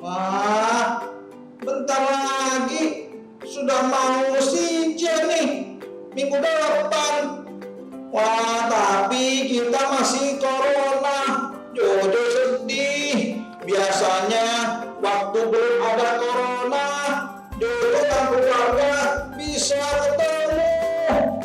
Wah, bentar lagi sudah mau sinja nih, minggu depan. Wah, tapi kita masih corona. Jojo sedih. Biasanya waktu belum ada corona, Jojo dan keluarga bisa ketemu.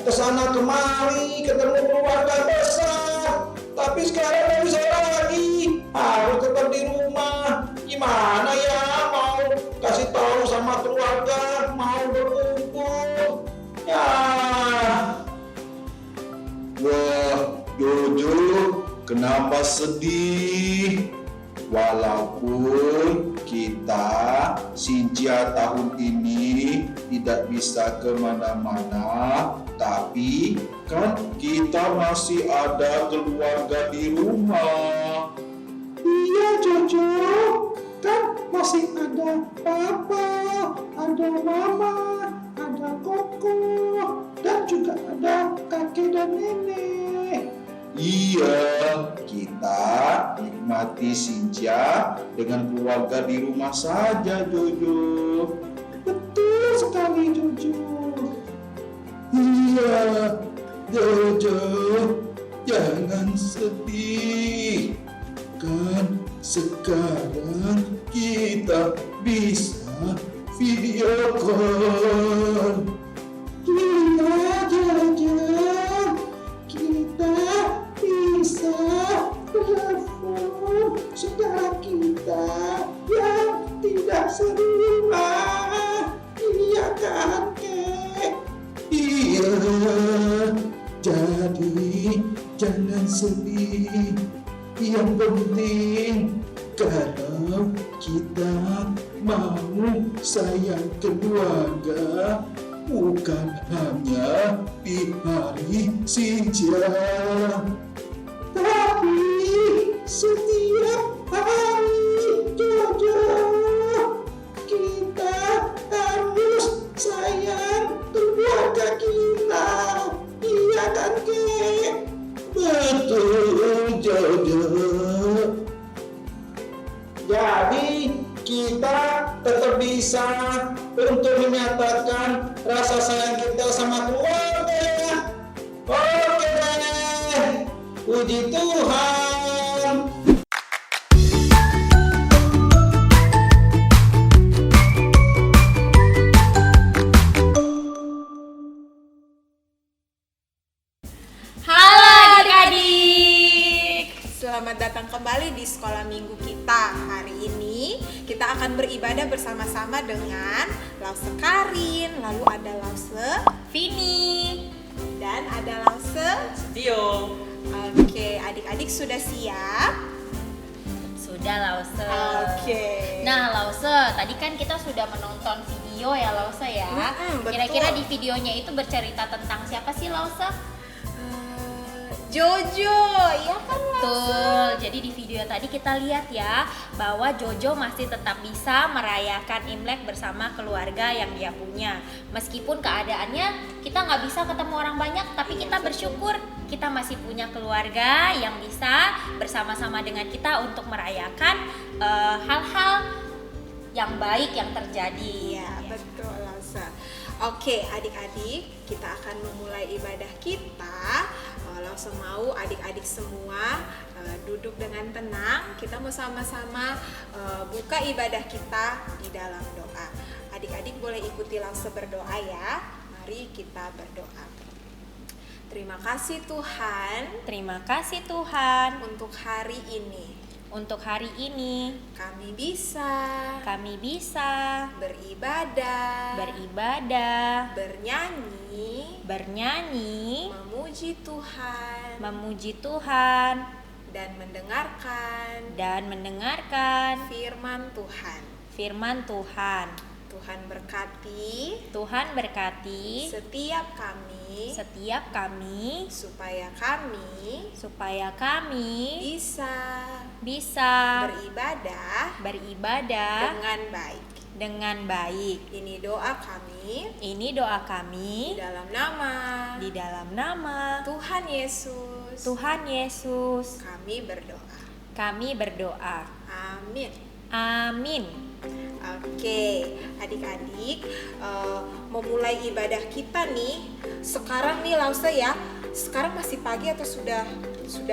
Kesana kemari, ketemu keluarga besar. Tapi sekarang nggak bisa lagi. Harus tetap di rumah. Gimana ya, mau kasih tahu sama keluarga, mau berkumpul. Ya. Wah, Jojo, kenapa sedih? Walaupun kita Sinja tahun ini tidak bisa kemana-mana, tapi kan kita masih ada keluarga di rumah. Iya Jojo, kan masih ada papa, ada mama, ada koko, dan juga ada kakek dan nenek. Iya, kita nikmati Sinja dengan keluarga di rumah saja, Jojo. Betul sekali Jojo. Iya, Jojo, jangan sedih. Kan sekarang kita bisa video call. Iya Jojo, kita bisa telepon saudara kita yang tidak serumah. Iya kan kek? Iya, jadi jangan sedih. Yang penting kalau kita mau sayang keluarga, bukan hanya di hari Sinja, Tapi setiap hari Jojo, kita harus sayang keluarga kita. Iya kan kek? betul Jojo. Jadi kita tetap bisa untuk menyatakan rasa sayang kita sama keluarga ya. Oke deh, puji Tuhan. Halo adik-adik, selamat datang kembali di sekolah minggu kita. Hari ini kita akan beribadah bersama-sama dengan Lause Karin, lalu ada Lause Vini, dan ada Lause Dio. Oke, adik-adik sudah siap? Sudah Lause. Oke. Nah Lause, tadi kan kita sudah menonton video ya Lause ya. Betul. Kira-kira di videonya itu bercerita tentang siapa sih Lause? Jojo, iya kan Lause? Betul. Jadi di video tadi kita lihat ya bahwa Jojo masih tetap bisa merayakan Imlek bersama keluarga yang dia punya. Meskipun keadaannya kita nggak bisa ketemu orang banyak, tapi kita bersyukur kita masih punya keluarga yang bisa bersama-sama dengan kita untuk merayakan hal-hal yang baik yang terjadi. Iya, betul Lause. Oke, adik-adik, kita akan memulai ibadah kita. Langsung mau adik-adik semua duduk dengan tenang. Kita mau sama-sama buka ibadah kita di dalam doa. Adik-adik boleh ikuti langsung berdoa ya. Mari kita berdoa. Terima kasih Tuhan Terima kasih Tuhan untuk hari ini. untuk hari ini Kami bisa kami bisa beribadah, bernyanyi, memuji Tuhan, memuji Tuhan, dan mendengarkan dan mendengarkan firman Tuhan. firman Tuhan. Tuhan berkati Tuhan berkati setiap kami supaya kami bisa beribadah dengan baik. Ini doa kami Di dalam nama Tuhan Yesus. Tuhan Yesus Kami berdoa. kami berdoa. Amin. Amin. Oke, adik-adik, memulai ibadah kita nih. Sekarang nih Lause ya. Sekarang masih pagi atau sudah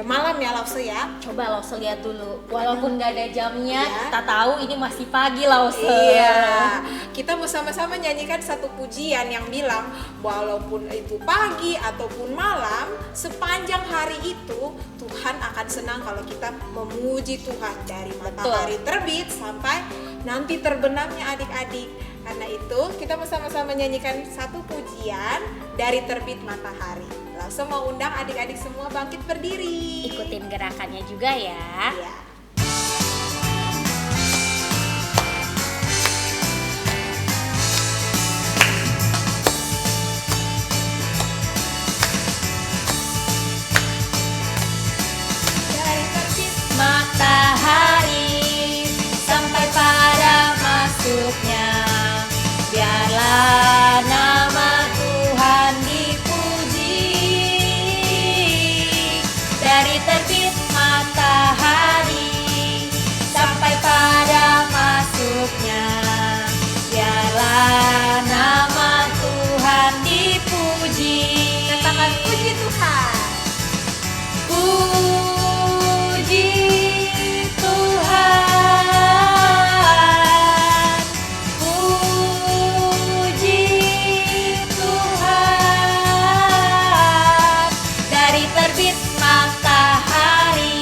malam ya Lause ya? Coba Lause lihat dulu. Walaupun nggak ada jamnya, Iya. kita tahu ini masih pagi Lause. Iya, kita mau sama-sama nyanyikan satu pujian yang bilang walaupun itu pagi ataupun malam, sepanjang hari itu Tuhan akan senang kalau kita memuji Tuhan dari matahari terbit sampai nanti terbenamnya adik-adik. Karena itu kita mau sama-sama nyanyikan satu pujian dari terbit matahari. Langsung mau undang adik-adik semua bangkit berdiri. Ikutin gerakannya juga ya. Iya. Dari terbit Matahari sampai pada masuknya, biarlah nama Tuhan dipuji. Dari terbit matahari sampai pada masuknya, biarlah nama Tuhan dipuji. katakan puji Tuhan. Puji Tuhan, puji Tuhan. Dari terbit matahari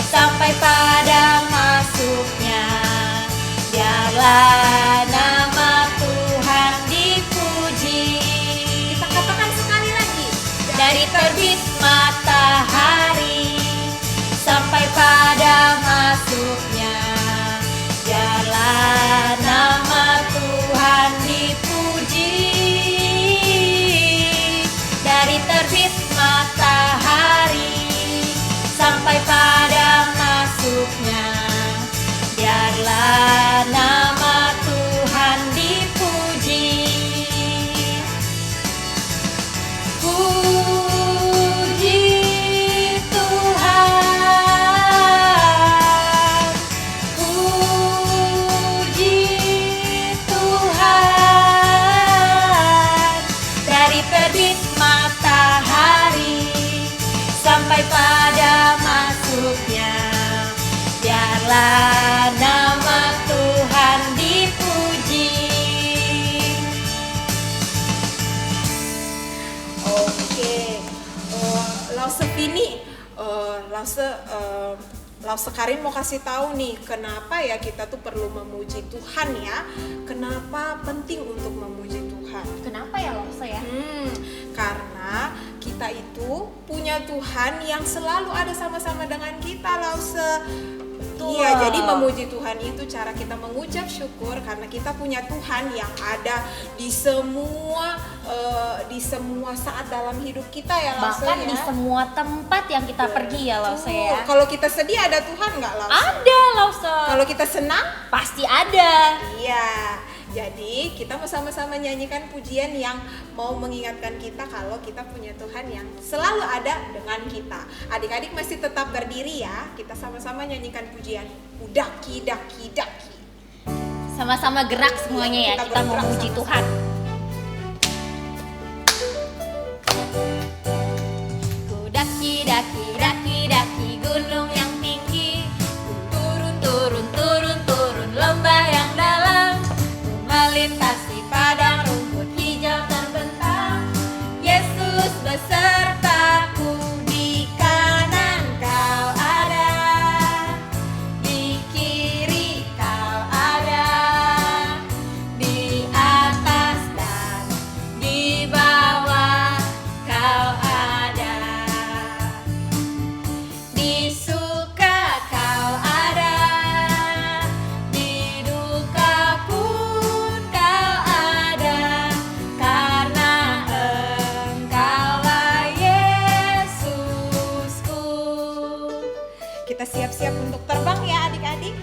sampai pada masuknya, biarlah nama Tuhan dipuji. Kita katakan sekali lagi. Dari terbit matahari sampai pada masuknya, biarlah nama Tuhan dipuji. Dari terbit matahari sampai pada masuknya, biarlah nama Tuhan dipuji. Puji Tuhan, puji Tuhan. Dari terbit matahari sampai pada masuknya, biarlah nama Tuhan dipuji. Oke, Lause Vini, Lause Karin mau kasih tahu nih kenapa ya kita tuh perlu memuji Tuhan ya. Kenapa penting untuk memuji Tuhan? Kenapa ya Lause ya? Karena kita itu punya Tuhan yang selalu ada sama-sama dengan kita, Lause. Betul. Iya, jadi memuji Tuhan itu cara kita mengucap syukur karena kita punya Tuhan yang ada di semua saat dalam hidup kita ya, Lause. Bahkan ya. di semua tempat yang kita pergi ya Lause ya. Kalau kita sedih ada Tuhan nggak, Lause? Ada Lause. Kalau kita senang, Pasti ada. iya. Jadi kita mau sama-sama nyanyikan pujian yang mau mengingatkan kita kalau kita punya Tuhan yang selalu ada dengan kita. Adik-adik masih tetap berdiri ya. Kita sama-sama nyanyikan pujian Udaki Daki Daki. Sama-sama gerak semuanya ya. Kita mau bergerak puji sama-sama. Tuhan. Ku daki daki daki daki gunung yang tinggi, ku turun turun turun turun lembah yang dalam, ku melintasi padang rumput hijau terbentang. Yesus besertaku, di kanan kau ada, di kiri kau ada, di atas dan di bawah kau ada, di suka kau ada, di duka pun kau ada, karena Engkaulah Yesusku. Kita siap-siap untuk terbang ya adik-adik.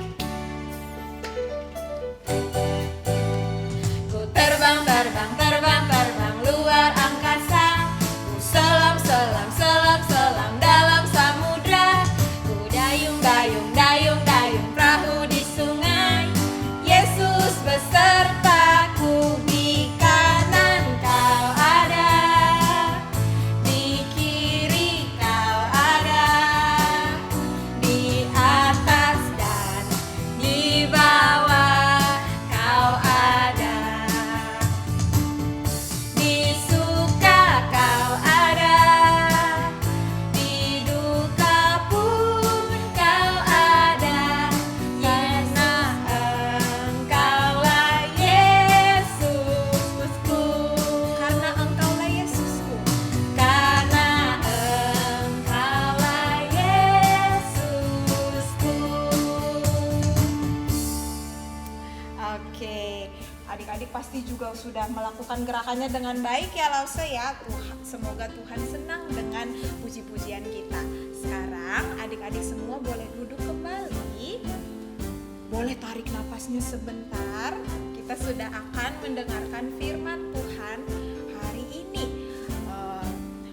Ku terbang, terbang, terbang, terbang luar angkasa. Ku selam, selam, selam, selam dalam samudra. Ku dayung, dayung, dayung, dayung perahu di sungai. juga sudah melakukan gerakannya dengan baik ya Lause ya. Semoga Tuhan senang dengan puji-pujian kita. Sekarang adik-adik semua boleh duduk kembali. Boleh tarik napasnya sebentar. Kita sudah akan mendengarkan firman Tuhan hari ini.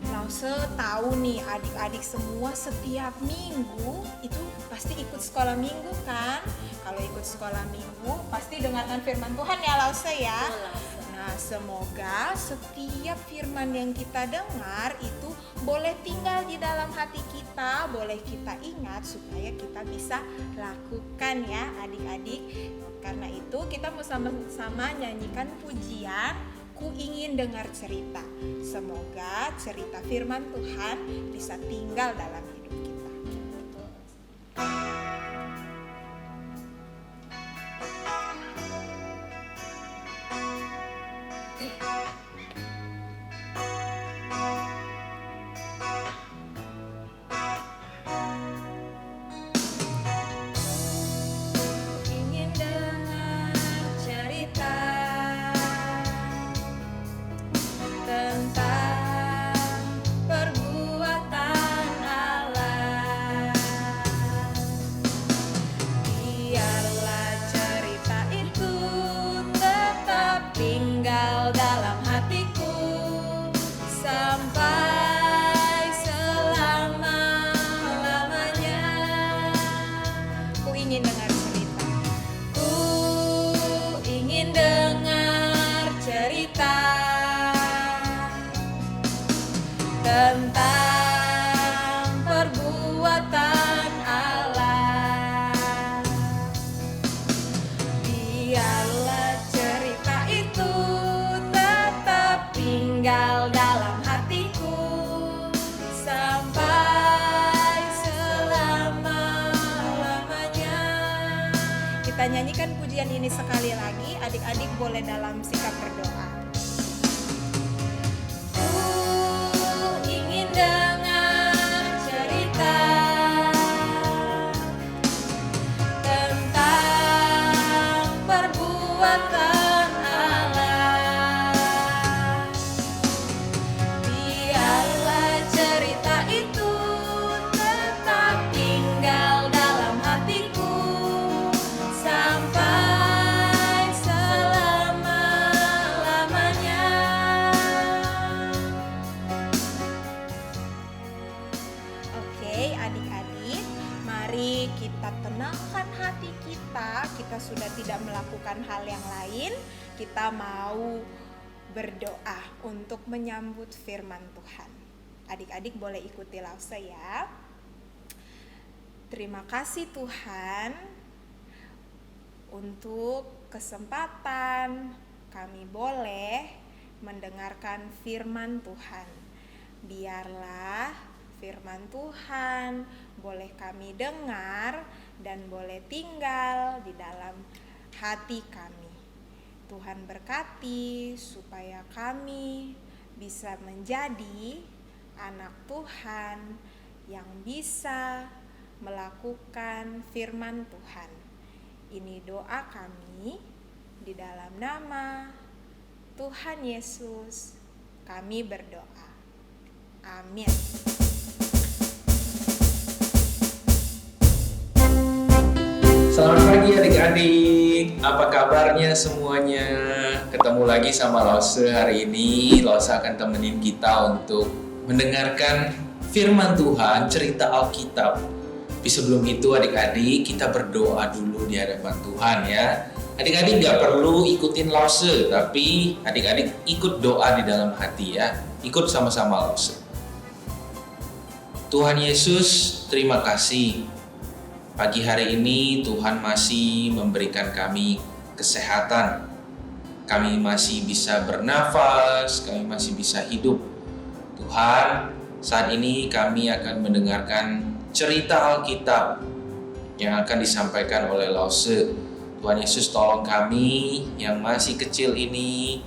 Lause tahu nih adik-adik semua setiap minggu itu pasti ikut sekolah minggu kan? Kalau ikut sekolah minggu pasti dengarkan firman Tuhan ya Lause ya. Nah, semoga setiap firman yang kita dengar itu boleh tinggal di dalam hati kita, boleh kita ingat supaya kita bisa lakukan ya adik-adik. Karena itu kita mau sama-sama nyanyikan pujian Ku Ingin Dengar Cerita. Semoga cerita firman Tuhan bisa tinggal dalam hidup kita. Ingin dengar cerita tentang perbuatan Allah. Biarlah cerita itu tetap tinggal dalam hatiku sampai selama-lamanya. Ku ingin dengar cerita. Ku ingin dengar cerita tentang perbuatan Allah. Biarlah cerita itu tetap tinggal dalam hatiku sampai selama-lamanya. Kita nyanyikan pujian ini sekali lagi. Adik-adik boleh dalam sikap berdoa. Ingin dengar cerita tentang perbuatan Allah. Biarlah cerita itu tetap tinggal dalam hatiku sampai selama-lamanya. Oke, adik-adik, mari kita tenangkan hati kita. Kita sudah tidak melakukan hal yang lain. Kita mau berdoa untuk menyambut firman Tuhan. Adik-adik boleh ikuti Lause ya. Terima kasih Tuhan untuk kesempatan kami boleh mendengarkan firman Tuhan. Biarlah firman Tuhan boleh kami dengar dan boleh tinggal di dalam hati kami. Tuhan berkati supaya kami bisa menjadi anak Tuhan yang bisa melakukan firman Tuhan. Ini doa kami di dalam nama Tuhan Yesus kami berdoa. Amin. Selamat pagi adik-adik, apa kabarnya semuanya? Ketemu lagi sama Lause hari ini. Lause akan temenin kita untuk mendengarkan firman Tuhan, cerita Alkitab. Tapi sebelum itu adik-adik, kita berdoa dulu di hadapan Tuhan ya. Adik-adik gak perlu ikutin Lause, tapi adik-adik ikut doa di dalam hati ya. Ikut sama-sama Lause. Tuhan Yesus, terima kasih. Pagi hari ini Tuhan masih memberikan kami kesehatan. Kami masih bisa bernafas, kami masih bisa hidup. Tuhan, saat ini kami akan mendengarkan cerita Alkitab yang akan disampaikan oleh Lause. Tuhan Yesus, tolong kami yang masih kecil ini,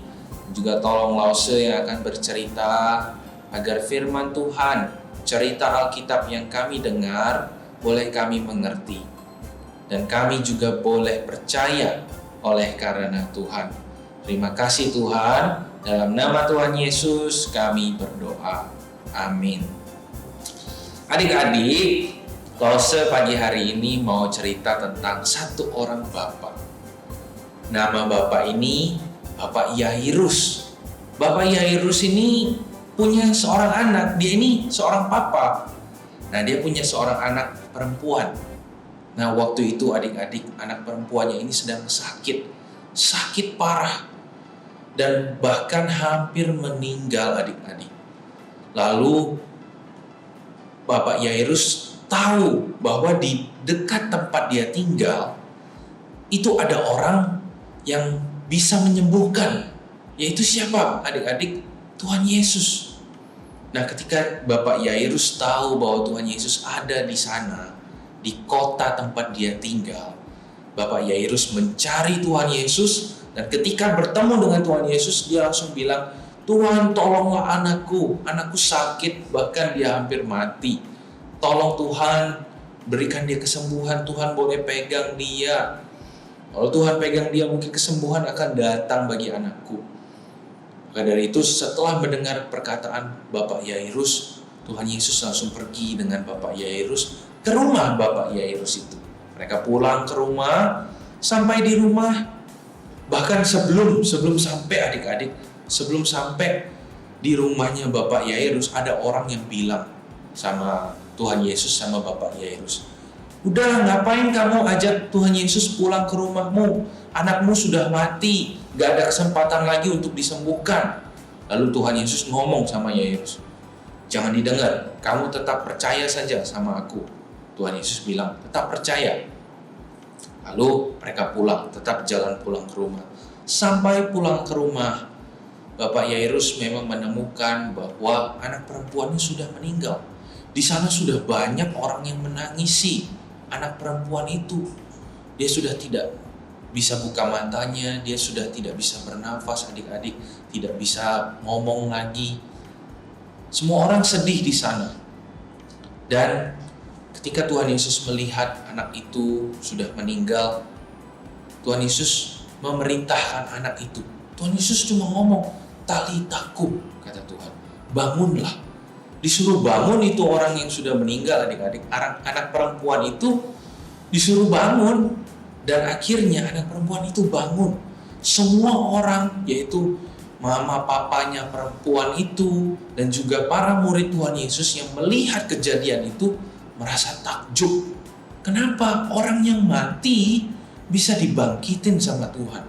juga tolong Lause yang akan bercerita agar firman Tuhan, cerita Alkitab yang kami dengar boleh kami mengerti dan kami juga boleh percaya oleh karena Tuhan. Terima kasih Tuhan. Dalam nama Tuhan Yesus kami berdoa. Amin. Adik-adik, Lause pagi hari ini mau cerita tentang satu orang bapak. Nama bapak ini Bapak Yairus. Bapak Yairus ini punya seorang anak. Dia ini seorang papa. Nah, dia punya seorang anak perempuan. Nah, waktu itu adik-adik, anak perempuannya ini sedang sakit parah, dan bahkan hampir meninggal adik-adik. Lalu Bapak Yairus tahu bahwa di dekat tempat dia tinggal itu ada orang yang bisa menyembuhkan. Yaitu siapa adik-adik? Tuhan Yesus. Nah, ketika Bapak Yairus tahu bahwa Tuhan Yesus ada di sana, di kota tempat dia tinggal, Bapak Yairus mencari Tuhan Yesus, dan ketika bertemu dengan Tuhan Yesus, dia langsung bilang, "Tuhan, tolonglah anakku sakit, bahkan dia hampir mati. Tolong Tuhan, berikan dia kesembuhan, Tuhan boleh pegang dia. Kalau Tuhan pegang dia, mungkin kesembuhan akan datang bagi anakku." Maka dari itu, setelah mendengar perkataan Bapak Yairus, Tuhan Yesus langsung pergi dengan Bapak Yairus ke rumah Bapak Yairus itu. Mereka pulang ke rumah, sampai di rumah, bahkan sebelum sampai adik-adik, sebelum sampai di rumahnya Bapak Yairus, ada orang yang bilang sama Tuhan Yesus, sama Bapak Yairus, "Udah, ngapain kamu ajak Tuhan Yesus pulang ke rumahmu? Anakmu sudah mati, gak ada kesempatan lagi untuk disembuhkan." Lalu Tuhan Yesus ngomong sama Yairus, "Jangan didengar, kamu tetap percaya saja sama aku." Tuhan Yesus bilang, "Tetap percaya." Lalu mereka pulang, tetap jalan pulang ke rumah. Sampai pulang ke rumah, Bapak Yairus memang menemukan bahwa anak perempuannya sudah meninggal. Di sana sudah banyak orang yang menangisi anak perempuan itu. Dia sudah tidak bisa buka matanya, dia sudah tidak bisa bernafas adik-adik, tidak bisa ngomong lagi. Semua orang sedih di sana. Dan ketika Tuhan Yesus melihat anak itu sudah meninggal, Tuhan Yesus memerintahkan anak itu. Tuhan Yesus cuma ngomong, "Talitakum," kata Tuhan, "bangunlah." Disuruh bangun itu orang yang sudah meninggal adik-adik. Anak perempuan itu disuruh bangun. Dan akhirnya anak perempuan itu bangun. Semua orang, yaitu mama papanya perempuan itu, dan juga para murid Tuhan Yesus yang melihat kejadian itu, merasa takjub. Kenapa orang yang mati bisa dibangkitin sama Tuhan?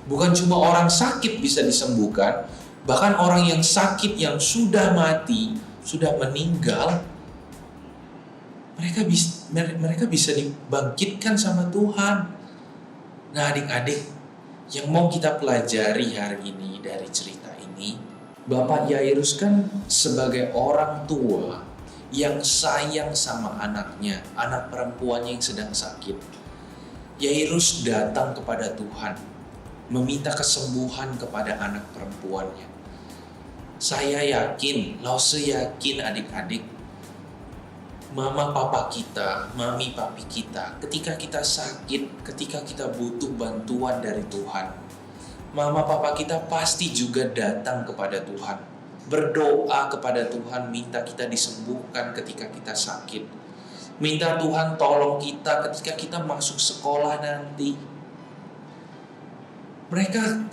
Bukan cuma orang sakit bisa disembuhkan, bahkan orang yang sakit yang sudah mati, sudah meninggal, mereka bisa dibangkitkan sama Tuhan. Nah, adik-adik, yang mau kita pelajari hari ini dari cerita ini, Bapak Yairus kan sebagai orang tua yang sayang sama anaknya, anak perempuannya yang sedang sakit. Yairus datang kepada Tuhan, meminta kesembuhan kepada anak perempuannya. Saya yakin, Lause yakin adik-adik, mama papa kita, mami papi kita, ketika kita sakit, ketika kita butuh bantuan dari Tuhan, mama papa kita pasti juga datang kepada Tuhan, berdoa kepada Tuhan, minta kita disembuhkan ketika kita sakit, minta Tuhan tolong kita ketika kita masuk sekolah nanti.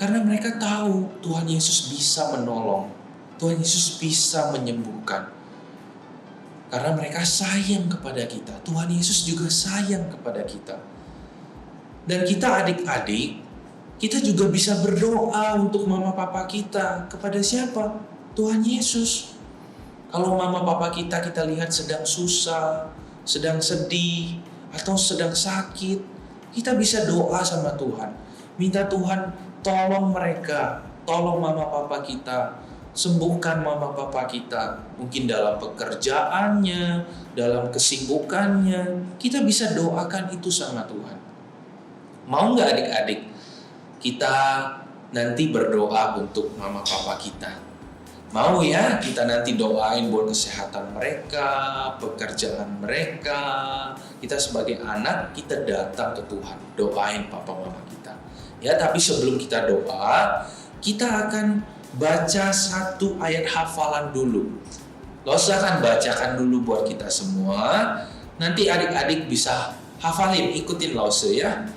Karena mereka tahu Tuhan Yesus bisa menolong, Tuhan Yesus bisa menyembuhkan. Karena mereka sayang kepada kita, Tuhan Yesus juga sayang kepada kita. Dan kita adik-adik, kita juga bisa berdoa untuk mama papa kita. Kepada siapa? Tuhan Yesus. Kalau mama papa kita lihat sedang susah, sedang sedih, atau sedang sakit, kita bisa doa sama Tuhan. Minta Tuhan tolong mereka, tolong mama papa kita, sembuhkan mama papa kita. Mungkin dalam pekerjaannya, dalam kesibukannya, kita bisa doakan itu sama Tuhan. Mau nggak adik-adik kita nanti berdoa untuk mama papa kita? Mau ya kita nanti doain buat kesehatan mereka, pekerjaan mereka. Kita sebagai anak, kita datang ke Tuhan, doain papa mama kita. Ya, tapi sebelum kita doa, kita akan baca satu ayat hafalan dulu. Lause akan bacakan dulu buat kita semua. Nanti adik-adik bisa hafalin, ikutin Lause ya.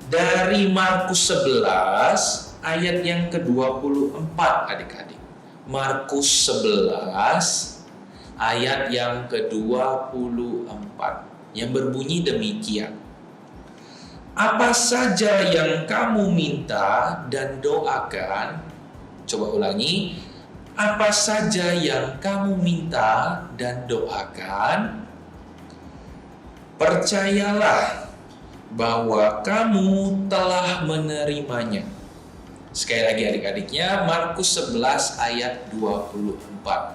Dari Markus 11 ayat yang ke-24 adik-adik. Markus 11 ayat yang ke-24 yang berbunyi demikian. Apa saja yang kamu minta dan doakan, coba ulangi. Apa saja yang kamu minta dan doakan, percayalah bahwa kamu telah menerimanya. Sekali lagi adik-adiknya, Markus 11 ayat 24.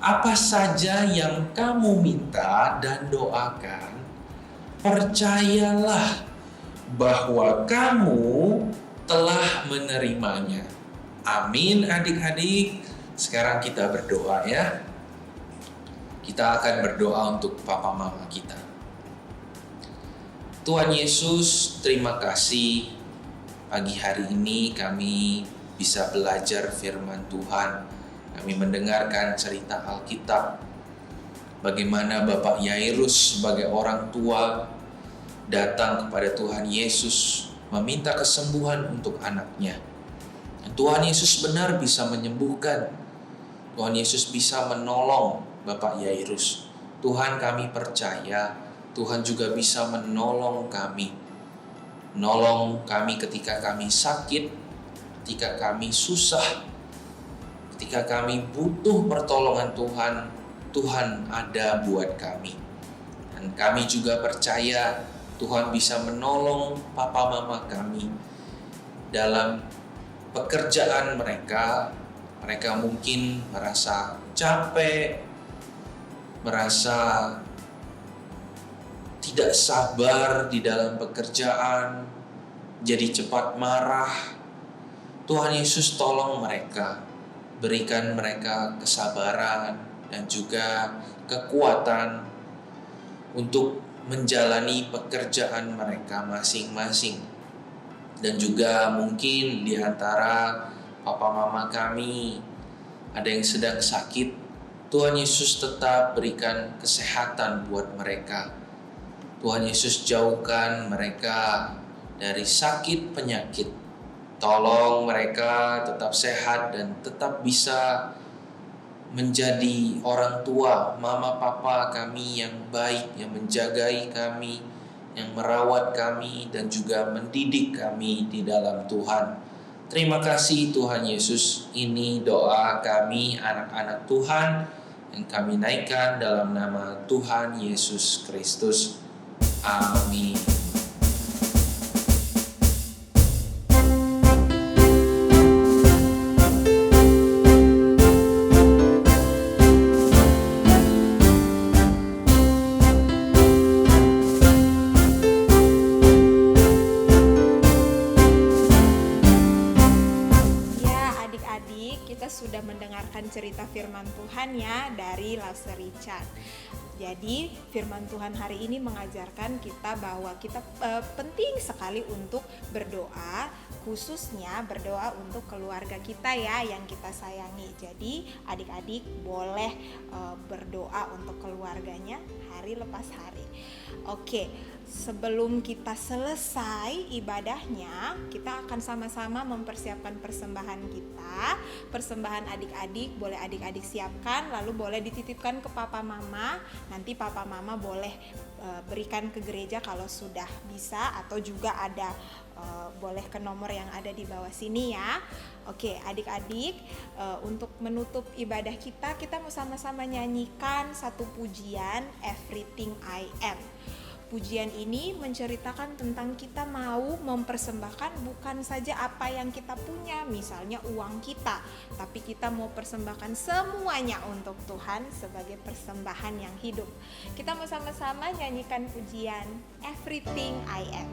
Apa saja yang kamu minta dan doakan, percayalah bahwa kamu telah menerimanya. Amin adik-adik. Sekarang kita berdoa ya. Kita akan berdoa untuk papa mama kita. Tuhan Yesus, terima kasih pagi hari ini kami bisa belajar firman Tuhan. Kami mendengarkan cerita Alkitab. Bagaimana Bapak Yairus sebagai orang tua datang kepada Tuhan Yesus meminta kesembuhan untuk anaknya. Dan Tuhan Yesus benar bisa menyembuhkan. Tuhan Yesus bisa menolong Bapak Yairus. Tuhan, kami percaya Tuhan juga bisa menolong kami. Menolong kami ketika kami sakit, ketika kami susah, ketika kami butuh pertolongan Tuhan. Tuhan ada buat kami. Dan kami juga percaya Tuhan bisa menolong papa mama kami dalam pekerjaan mereka. Mereka mungkin merasa capek, merasa tidak sabar di dalam pekerjaan, jadi cepat marah. Tuhan Yesus tolong mereka, berikan mereka kesabaran dan juga kekuatan untuk menjalani pekerjaan mereka masing-masing. Dan juga mungkin di antara papa mama kami ada yang sedang sakit, Tuhan Yesus tetap berikan kesehatan buat mereka. Tuhan Yesus jauhkan mereka dari sakit penyakit. Tolong mereka tetap sehat dan tetap bisa menjadi orang tua, mama papa kami yang baik, yang menjagai kami, yang merawat kami dan juga mendidik kami di dalam Tuhan. Terima kasih Tuhan Yesus. Ini doa kami anak-anak Tuhan yang kami naikkan dalam nama Tuhan Yesus Kristus. Amin. Sudah mendengarkan cerita firman Tuhan ya dari Lause Richard. Jadi firman Tuhan hari ini mengajarkan kita bahwa kita penting sekali untuk berdoa, khususnya berdoa untuk keluarga kita ya yang kita sayangi. Jadi adik-adik boleh berdoa untuk keluarganya hari lepas hari. Oke, sebelum kita selesai ibadahnya, kita akan sama-sama mempersiapkan persembahan kita. Persembahan adik-adik boleh adik-adik siapkan, lalu boleh dititipkan ke papa mama. Nanti papa mama boleh berikan ke gereja kalau sudah bisa, atau juga ada boleh ke nomor yang ada di bawah sini ya. Oke, adik-adik, untuk menutup ibadah kita mau sama-sama nyanyikan satu pujian, Everything I Am. Pujian ini menceritakan tentang kita mau mempersembahkan bukan saja apa yang kita punya, misalnya uang kita, tapi kita mau persembahkan semuanya untuk Tuhan sebagai persembahan yang hidup. Kita mau sama-sama nyanyikan pujian Everything I Am.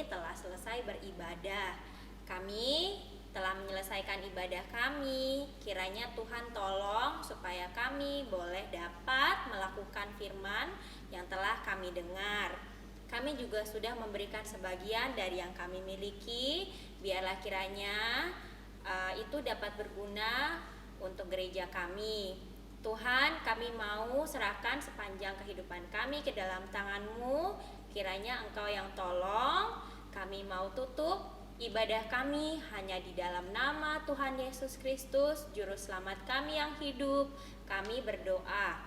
telah selesai beribadah. Kami telah menyelesaikan ibadah kami. Kiranya Tuhan tolong supaya kami boleh dapat melakukan firman yang telah kami dengar. Kami juga sudah memberikan sebagian dari yang kami miliki. Biarlah kiranya itu dapat berguna untuk gereja kami. Tuhan, kami mau serahkan sepanjang kehidupan kami ke dalam tangan-Mu. Kiranya Engkau yang tolong. Kami mau tutup ibadah kami hanya di dalam nama Tuhan Yesus Kristus, Juru Selamat kami yang hidup. Kami berdoa.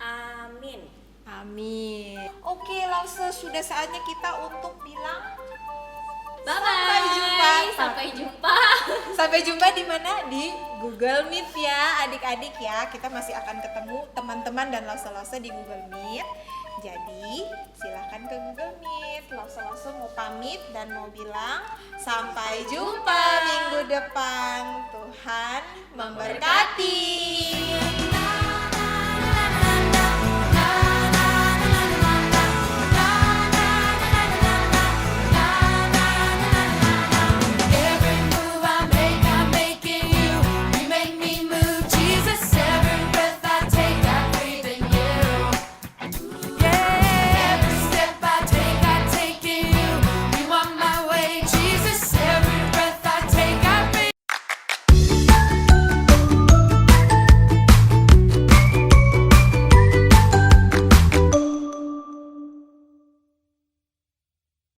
Amin. Amin. Oke, langsung sudah saatnya kita untuk bilang Bye-bye. Sampai jumpa. Sampai jumpa. Sampai jumpa di mana? Di Google Meet ya, adik-adik ya. Kita masih akan ketemu teman-teman dan Lause-Lause di Google Meet. Jadi, silahkan ke Google Meet. Lause-Lause mau pamit dan mau bilang sampai jumpa minggu depan. Tuhan memberkati.